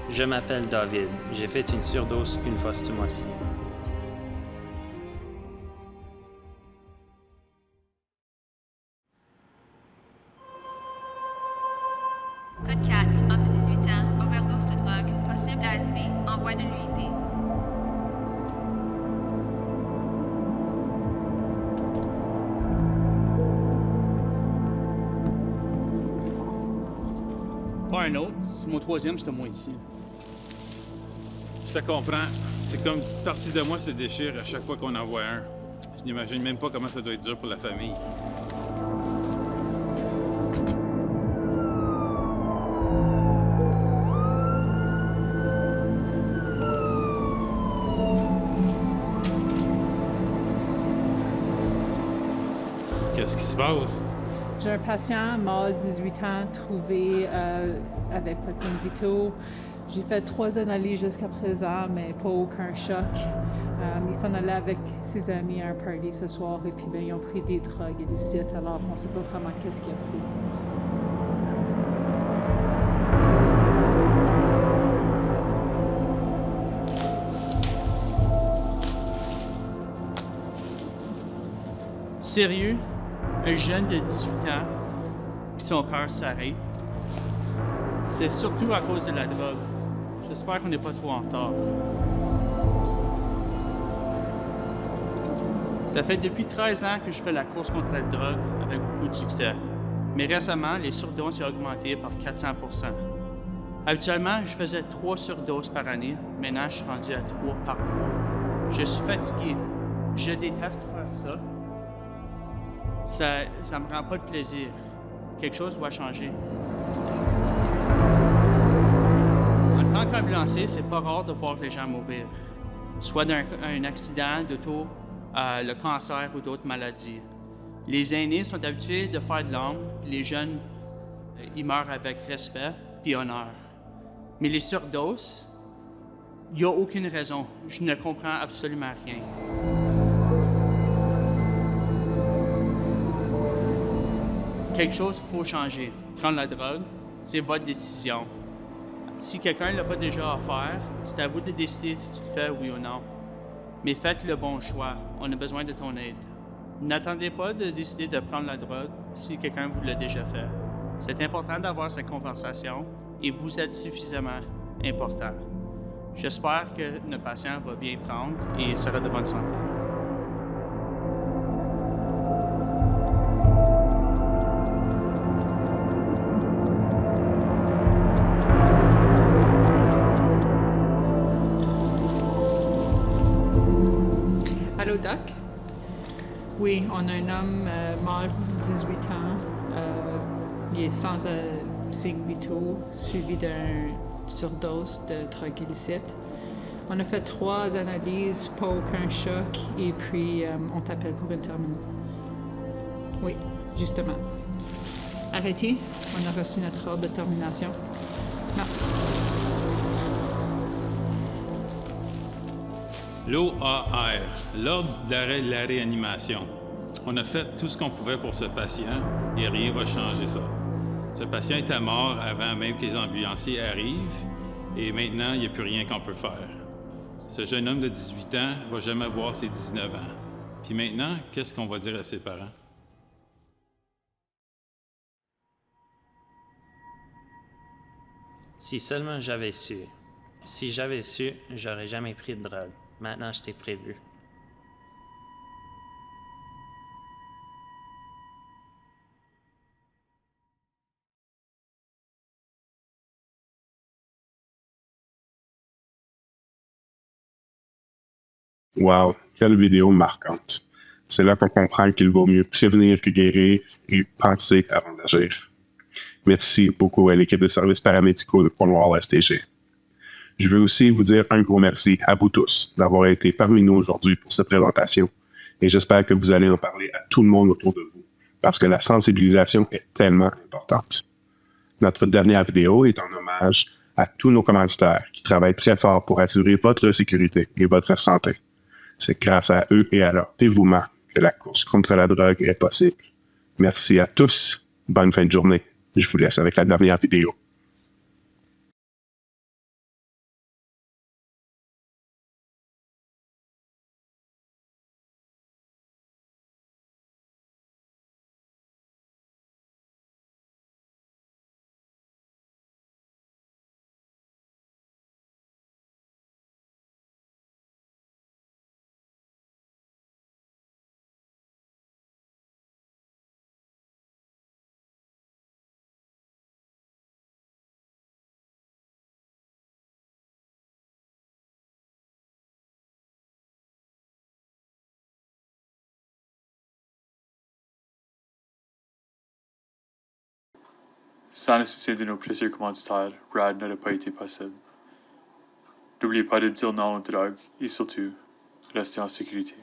Je m'appelle David. J'ai fait une surdose une fois ce mois-ci. Code 4, homme de 18 ans, overdose de drogue, possible ASV, envoi de l'UIP. Pas un autre, c'est mon 3e ce mois-ci. Je te comprends. C'est comme une petite partie de moi se déchire à chaque fois qu'on en voit un. Je n'imagine même pas comment ça doit être dur pour la famille. Qu'est-ce qui se passe? J'ai un patient mâle 18 ans trouvé avec patine vitaux. J'ai fait 3 analyses jusqu'à présent, mais pas aucun choc. Il s'en allait avec ses amis à un party ce soir et puis ils ont pris des drogues illicites, alors on ne sait pas vraiment qu'est-ce qu'il a pris. Sérieux? Un jeune de 18 ans, puis son cœur s'arrête. C'est surtout à cause de la drogue. J'espère qu'on n'est pas trop en retard. Ça fait depuis 13 ans que je fais la course contre la drogue avec beaucoup de succès. Mais récemment, les surdoses ont augmenté par 400%. Habituellement, je faisais 3 surdoses par année. Maintenant, je suis rendu à 3 par mois. Je suis fatigué. Je déteste faire ça. Ça me rend pas de plaisir. Quelque chose doit changer. En tant qu'ambulancier, c'est pas rare de voir les gens mourir, soit d'un accident d'auto, le cancer ou d'autres maladies. Les aînés sont habitués de faire de l'ombre, puis les jeunes, ils meurent avec respect puis honneur. Mais les surdoses, il n'y a aucune raison. Je ne comprends absolument rien. Quelque chose qu'il faut changer. Prendre la drogue, c'est votre décision. Si quelqu'un ne l'a pas déjà à faire, c'est à vous de décider si tu le fais, oui ou non. Mais faites le bon choix. On a besoin de ton aide. N'attendez pas de décider de prendre la drogue si quelqu'un vous l'a déjà fait. C'est important d'avoir cette conversation et vous êtes suffisamment important. J'espère que notre patient va bien prendre et sera de bonne santé. Allô, Doc? Oui, on a un homme mâle, 18 ans. Il est sans signes vitaux, suivi d'une surdose de drogue illicite. On a fait 3 analyses, pas aucun choc, et puis on t'appelle pour une terminale. Oui, justement. Arrêtez, on a reçu notre ordre de termination. Merci. L'OAR, l'ordre d'arrêt de la réanimation. On a fait tout ce qu'on pouvait pour ce patient et rien va changer ça. Ce patient était mort avant même que les ambulanciers arrivent et maintenant, il n'y a plus rien qu'on peut faire. Ce jeune homme de 18 ans va jamais voir ses 19 ans. Puis maintenant, qu'est-ce qu'on va dire à ses parents? Si seulement j'avais su. Si j'avais su, j'aurais jamais pris de drogue. Maintenant, je t'ai prévu. Wow, quelle vidéo marquante. C'est là qu'on comprend qu'il vaut mieux prévenir que guérir et penser avant d'agir. Merci beaucoup à l'équipe de services paramédicaux de Cornwall STG. Je veux aussi vous dire un gros merci à vous tous d'avoir été parmi nous aujourd'hui pour cette présentation et j'espère que vous allez en parler à tout le monde autour de vous parce que la sensibilisation est tellement importante. Notre dernière vidéo est en hommage à tous nos commanditaires qui travaillent très fort pour assurer votre sécurité et votre santé. C'est grâce à eux et à leur dévouement que la course contre la drogue est possible. Merci à tous. Bonne fin de journée. Je vous laisse avec la dernière vidéo. Sans le soutien de nos précieux commanditaires, RAD n'aurait pas été possible. N'oubliez pas de dire non aux drogues et surtout, restez en sécurité.